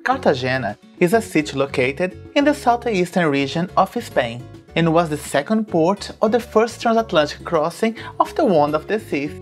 Cartagena is a city located in the southeastern region of Spain and was the second port of the first transatlantic crossing of the Wand of the Seas.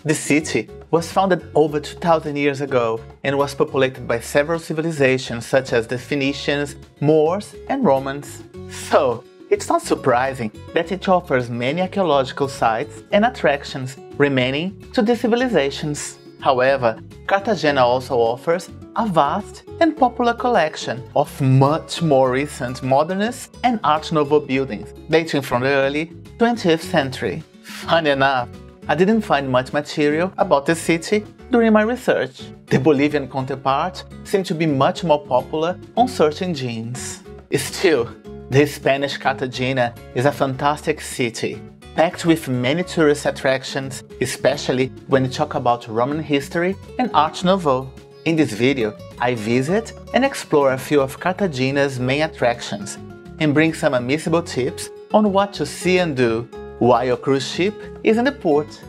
The city was founded over 2,000 years ago and was populated by several civilizations such as the Phoenicians, Moors, and Romans. So, it's not surprising that it offers many archaeological sites and attractions remaining to the civilizations. However, Cartagena also offers a vast and popular collection of much more recent modernist and Art Nouveau buildings dating from the early 20th century. Funny enough, I didn't find much material about the city during my research. The Bolivian counterpart seemed to be much more popular on search engines. Still, the Spanish Cartagena is a fantastic city, packed with many tourist attractions, especially when you talk about Roman history and Art Nouveau. In this video, I visit and explore a few of Cartagena's main attractions and bring some unmissable tips on what to see and do while your cruise ship is in the port.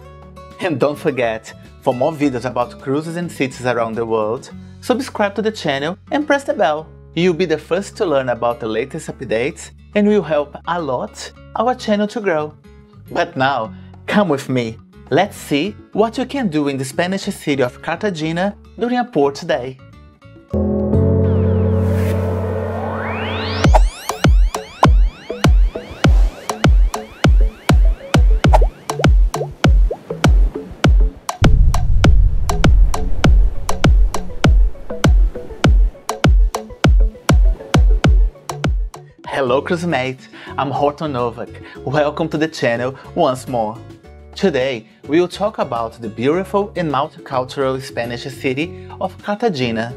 And don't forget, for more videos about cruises and cities around the world, subscribe to the channel and press the bell. You'll be the first to learn about the latest updates and will help a lot our channel to grow. But now, come with me. Let's see what you can do in the Spanish city of Cartagena during a port day. Hello cruise mates, I'm Horton Novak. Welcome to the channel once more. Today, we will talk about the beautiful and multicultural Spanish city of Cartagena.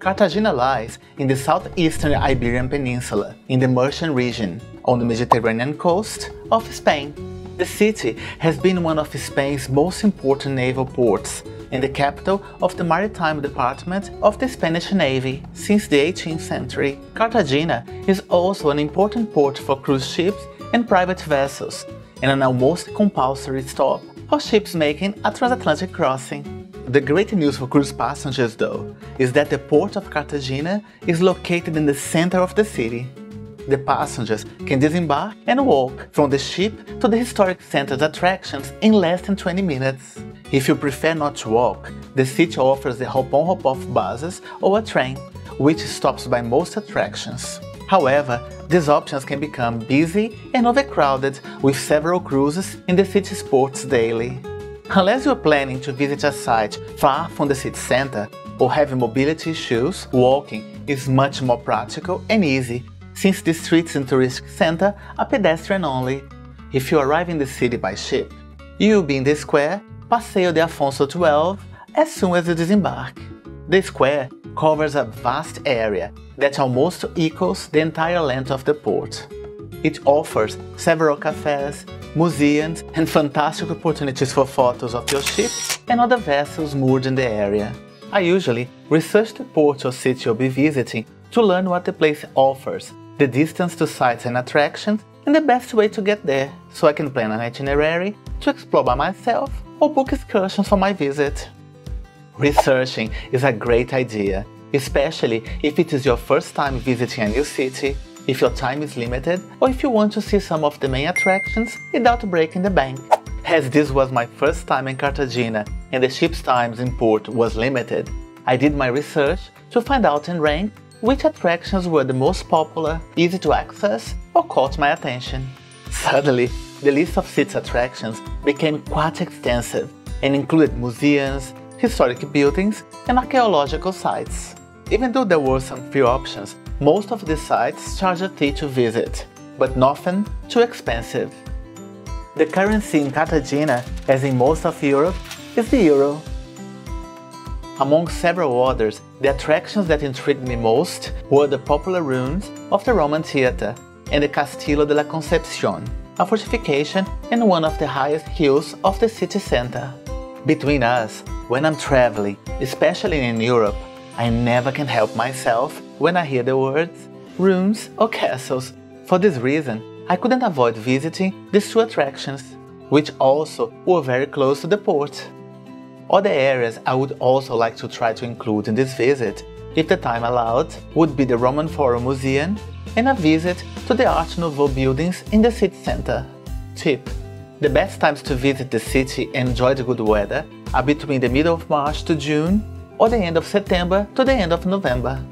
Cartagena lies in the southeastern Iberian Peninsula, in the Murcian region, on the Mediterranean coast of Spain. The city has been one of Spain's most important naval ports and the capital of the maritime department of the Spanish Navy since the 18th century. Cartagena is also an important port for cruise ships and private vessels, and an almost compulsory stop for ships making a transatlantic crossing. The great news for cruise passengers, though, is that the port of Cartagena is located in the center of the city. The passengers can disembark and walk from the ship to the historic center's attractions in less than 20 minutes. If you prefer not to walk, the city offers the hop-on hop-off buses or a train, which stops by most attractions. However, these options can become busy and overcrowded with several cruises in the city's ports daily. Unless you're planning to visit a site far from the city center or have mobility issues, walking is much more practical and easy, since the streets in the touristic center are pedestrian only. If you arrive in the city by ship, you'll be in the square Paseo de Afonso XII as soon as you disembark. The square covers a vast area that almost equals the entire length of the port. It offers several cafes, museums, and fantastic opportunities for photos of your ship and other vessels moored in the area. I usually research the port or city you'll be visiting to learn what the place offers, the distance to sites and attractions, and the best way to get there, so I can plan an itinerary to explore by myself or book excursions for my visit. Researching is a great idea, especially if it is your first time visiting a new city, if your time is limited, or if you want to see some of the main attractions without breaking the bank. As this was my first time in Cartagena and the ship's times in port was limited, I did my research to find out and rank which attractions were the most popular, easy to access, or caught my attention. Suddenly, the list of city's attractions became quite extensive and included museums, historic buildings, and archaeological sites. Even though there were some free options, most of the sites charge a fee to visit, but nothing too expensive. The currency in Cartagena, as in most of Europe, is the euro. Among several others, the attractions that intrigued me most were the popular ruins of the Roman theatre and the Castillo de la Concepción, a fortification and one of the highest hills of the city center. Between us, when I'm traveling, especially in Europe, I never can help myself when I hear the words ruins or castles. For this reason, I couldn't avoid visiting these two attractions, which also were very close to the port. Other areas I would also like to try to include in this visit if the time allowed, would be the Roman Forum Museum and a visit to the Art Nouveau Buildings in the city center. Tip: the best times to visit the city and enjoy the good weather are between the middle of March to June or the end of September to the end of November.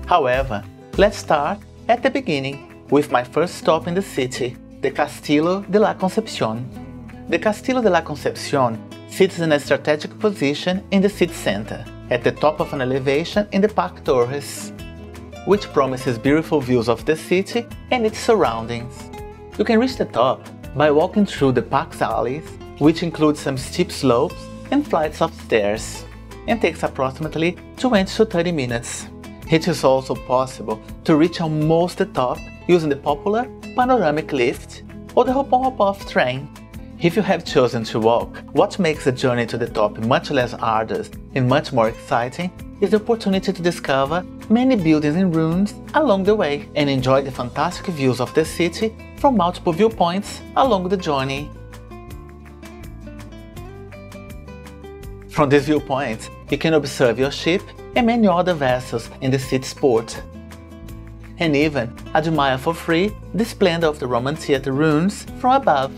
However, let's start at the beginning with my first stop in the city, the Castillo de la Concepción. The Castillo de la Concepción sits in a strategic position in the city center, at the top of an elevation in the Park Torres, which promises beautiful views of the city and its surroundings. You can reach the top by walking through the park's alleys, which include some steep slopes and flights of stairs, and takes approximately 20 to 30 minutes. It is also possible to reach almost the top using the popular panoramic lift or the hop-on-hop-off train. If you have chosen to walk, what makes the journey to the top much less arduous and much more exciting is the opportunity to discover many buildings and ruins along the way and enjoy the fantastic views of the city from multiple viewpoints along the journey. From these viewpoints, you can observe your ship and many other vessels in the city's port, and even admire for free the splendor of the Roman theater ruins from above.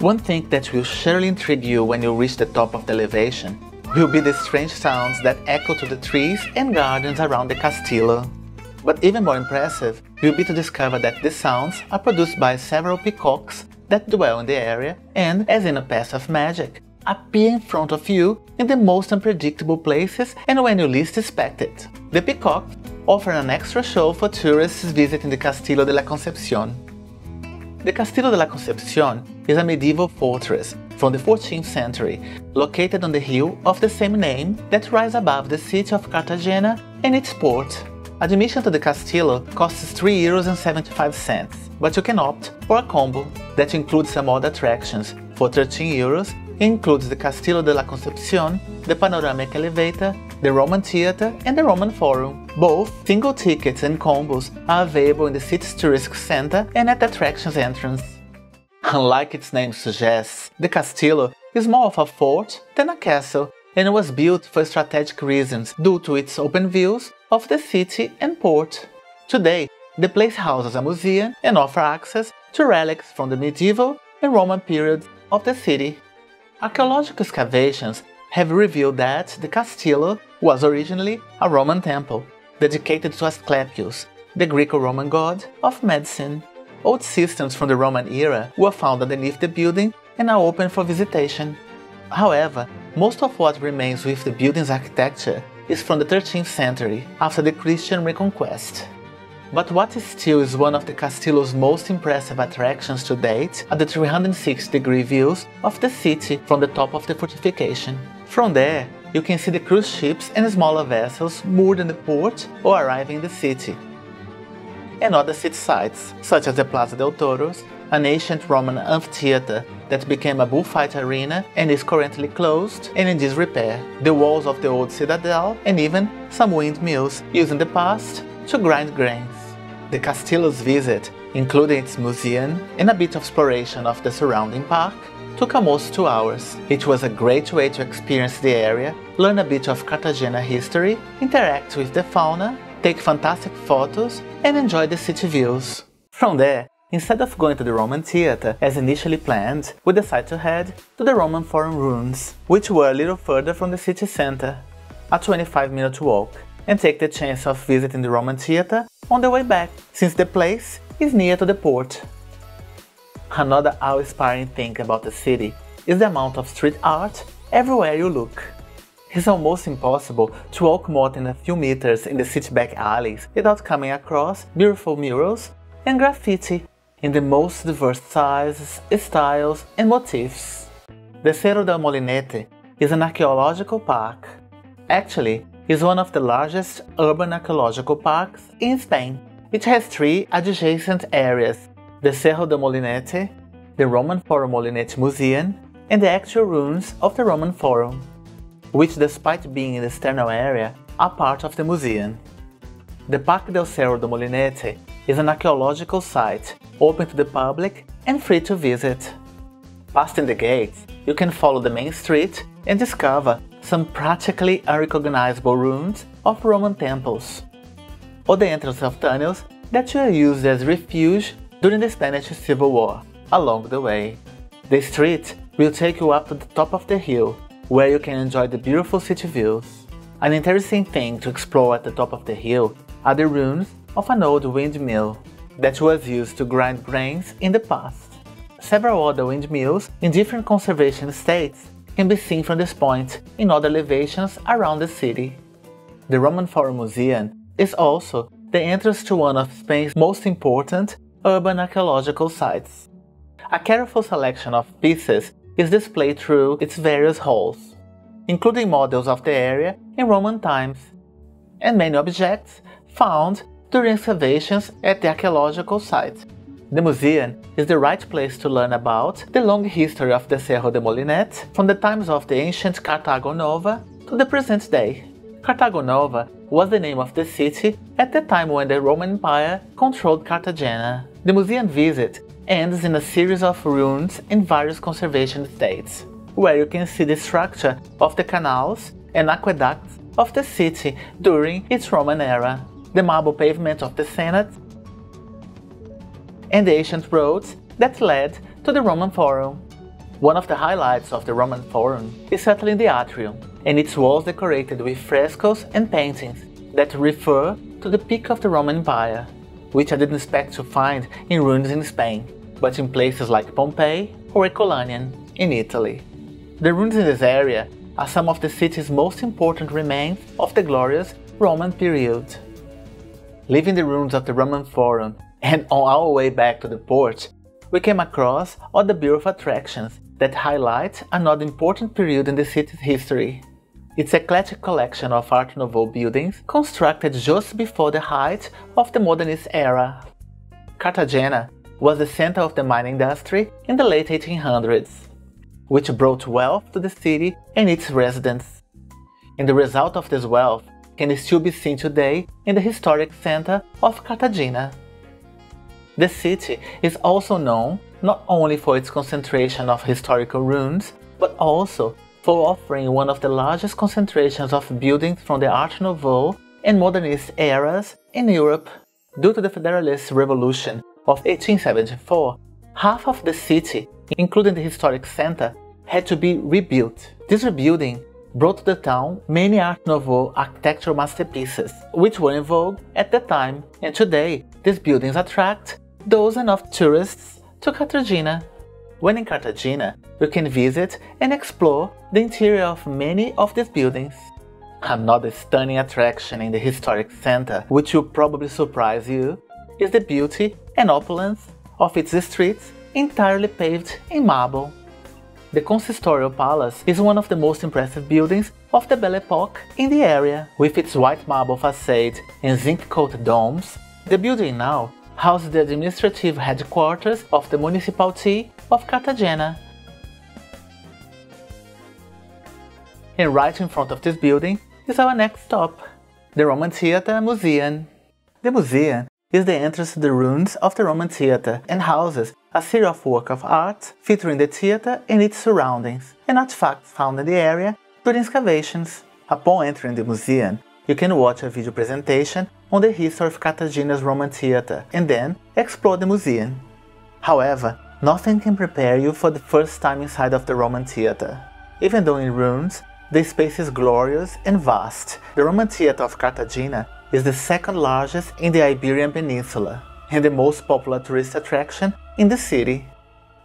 One thing that will surely intrigue you when you reach the top of the elevation will be the strange sounds that echo to the trees and gardens around the Castillo. But even more impressive will be to discover that these sounds are produced by several peacocks that dwell in the area and, as in a pass of magic, appear in front of you in the most unpredictable places and when you least expect it. The peacocks offer an extra show for tourists visiting the Castillo de la Concepción. The Castillo de la Concepción is a medieval fortress from the 14th century, located on the hill of the same name that rises above the city of Cartagena and its port. Admission to the Castillo costs €3.75, but you can opt for a combo that includes some other attractions for €13. It includes the Castillo de la Concepción, the panoramic elevator, the Roman Theatre and the Roman Forum. Both single tickets and combos are available in the city's tourist center and at the attraction's entrance. Unlike its name suggests, the Castillo is more of a fort than a castle and was built for strategic reasons due to its open views of the city and port. Today, the place houses a museum and offers access to relics from the medieval and Roman periods of the city. Archaeological excavations have revealed that the Castillo was originally a Roman temple dedicated to Asclepius, the Greco-Roman god of medicine. Old systems from the Roman era were found underneath the building and are open for visitation. However, most of what remains with the building's architecture is from the 13th century, after the Christian reconquest. But what still is one of the Castillo's most impressive attractions to date are the 360-degree views of the city from the top of the fortification. From there, you can see the cruise ships and smaller vessels moored in the port or arriving in the city, and other city sites, such as the Plaza del Toros, an ancient Roman amphitheater that became a bullfight arena and is currently closed and in disrepair, the walls of the old citadel, and even some windmills used in the past to grind grains. The Castillo's visit, including its museum and a bit of exploration of the surrounding park, took almost 2 hours. It was a great way to experience the area, learn a bit of Cartagena history, interact with the fauna, take fantastic photos, and enjoy the city views. From there, instead of going to the Roman Theatre as initially planned, we decided to head to the Roman Forum ruins, which were a little further from the city center, a 25-minute walk, and take the chance of visiting the Roman Theatre on the way back, since the place is near to the port. Another awe-inspiring thing about the city is the amount of street art everywhere you look. It's almost impossible to walk more than a few meters in the city back alleys without coming across beautiful murals and graffiti in the most diverse sizes, styles and motifs. The Cerro del Molinete is an archaeological park. Actually, it's one of the largest urban archaeological parks in Spain. It has 3 adjacent areas: the Cerro del Molinete, the Roman Forum Molinete Museum, and the actual ruins of the Roman Forum, which, despite being in the external area, are part of the museum. The Parque del Cerro del Molinete is an archaeological site open to the public and free to visit. Passing the gates, you can follow the main street and discover some practically unrecognizable ruins of Roman temples, or the entrance of tunnels that were used as refuge during the Spanish Civil War along the way. The street will take you up to the top of the hill, where you can enjoy the beautiful city views. An interesting thing to explore at the top of the hill are the ruins of an old windmill that was used to grind grains in the past. Several other windmills in different conservation states can be seen from this point in other elevations around the city. The Roman Forum Museum is also the entrance to one of Spain's most important urban archaeological sites. A careful selection of pieces is displayed through its various halls, including models of the area in Roman times, and many objects found during excavations at the archaeological site. The museum is the right place to learn about the long history of the Cerro del Molinete from the times of the ancient Cartago Nova to the present day. Cartago Nova was the name of the city at the time when the Roman Empire controlled Cartagena. The museum visit ends in a series of ruins in various conservation states, where you can see the structure of the canals and aqueducts of the city during its Roman era, the marble pavement of the Senate, and the ancient roads that led to the Roman Forum. One of the highlights of the Roman Forum is certainly the atrium, and its walls decorated with frescoes and paintings that refer to the peak of the Roman Empire, which I didn't expect to find in ruins in Spain, but in places like Pompeii or Herculaneum in Italy. The ruins in this area are some of the city's most important remains of the glorious Roman period. Leaving the ruins of the Roman Forum and on our way back to the port, we came across other beautiful attractions that highlight another important period in the city's history. Its eclectic collection of Art Nouveau buildings constructed just before the height of the modernist era. Cartagena was the center of the mining industry in the late 1800s, which brought wealth to the city and its residents. And the result of this wealth can still be seen today in the historic center of Cartagena. The city is also known not only for its concentration of historical ruins, but also for offering one of the largest concentrations of buildings from the Art Nouveau and Modernist eras in Europe. Due to the Federalist Revolution of 1874, half of the city, including the historic center, had to be rebuilt. This rebuilding brought to the town many Art Nouveau architectural masterpieces, which were in vogue at the time, and today these buildings attract dozens of tourists to Cartagena. When in Cartagena, you can visit and explore the interior of many of these buildings. Another stunning attraction in the historic center, which will probably surprise you, is the beauty and opulence of its streets entirely paved in marble. The Consistorial Palace is one of the most impressive buildings of the Belle Époque in the area. With its white marble facade and zinc-coated domes, the building now houses the administrative headquarters of the municipality of Cartagena. And right in front of this building is our next stop, the Roman Theatre Museum. The museum is the entrance to the ruins of the Roman theatre and houses a series of works of art featuring the theatre and its surroundings, and artifacts found in the area during excavations. Upon entering the museum, you can watch a video presentation on the history of Cartagena's Roman theatre and then explore the museum. However, nothing can prepare you for the first time inside of the Roman theatre. Even though in ruins, the space is glorious and vast. The Roman theatre of Cartagena is the second largest in the Iberian Peninsula and the most popular tourist attraction in the city.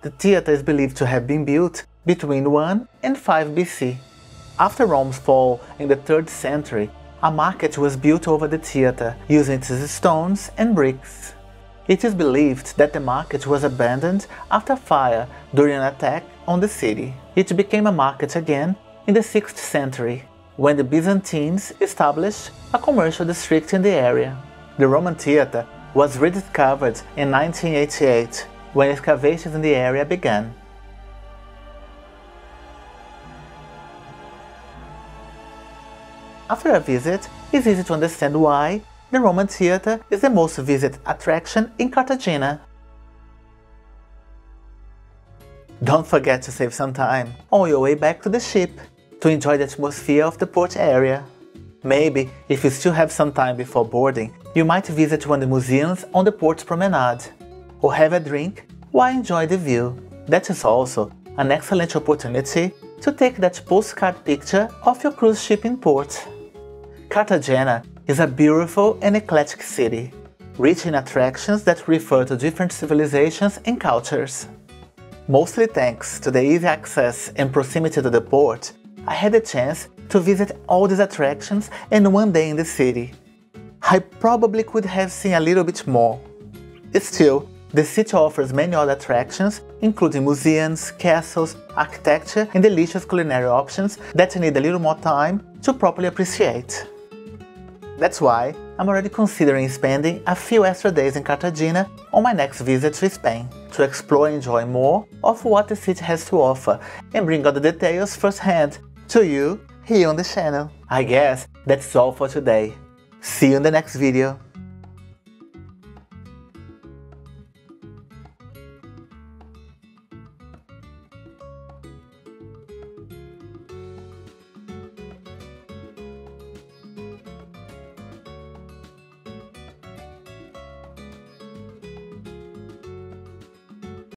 The theatre is believed to have been built between 1 and 5 BC. After Rome's fall in the 3rd century, a market was built over the theatre using its stones and bricks. It is believed that the market was abandoned after fire during an attack on the city. It became a market again in the 6th century, when the Byzantines established a commercial district in the area. The Roman theatre was rediscovered in 1988, when excavations in the area began. After a visit, it's easy to understand why the Roman theatre is the most visited attraction in Cartagena. Don't forget to save some time on your way back to the ship. to enjoy the atmosphere of the port area. Maybe, if you still have some time before boarding, you might visit one of the museums on the port promenade, or have a drink while enjoying the view. That is also an excellent opportunity to take that postcard picture of your cruise ship in port. Cartagena is a beautiful and eclectic city, rich in attractions that refer to different civilizations and cultures. Mostly thanks to the easy access and proximity to the port, I had the chance to visit all these attractions in one day in the city. I probably could have seen a little bit more. Still, the city offers many other attractions, including museums, castles, architecture, and delicious culinary options that you need a little more time to properly appreciate. That's why I'm already considering spending a few extra days in Cartagena on my next visit to Spain, to explore and enjoy more of what the city has to offer and bring all the details firsthand to you here on the channel. I guess that's all for today. See you in the next video.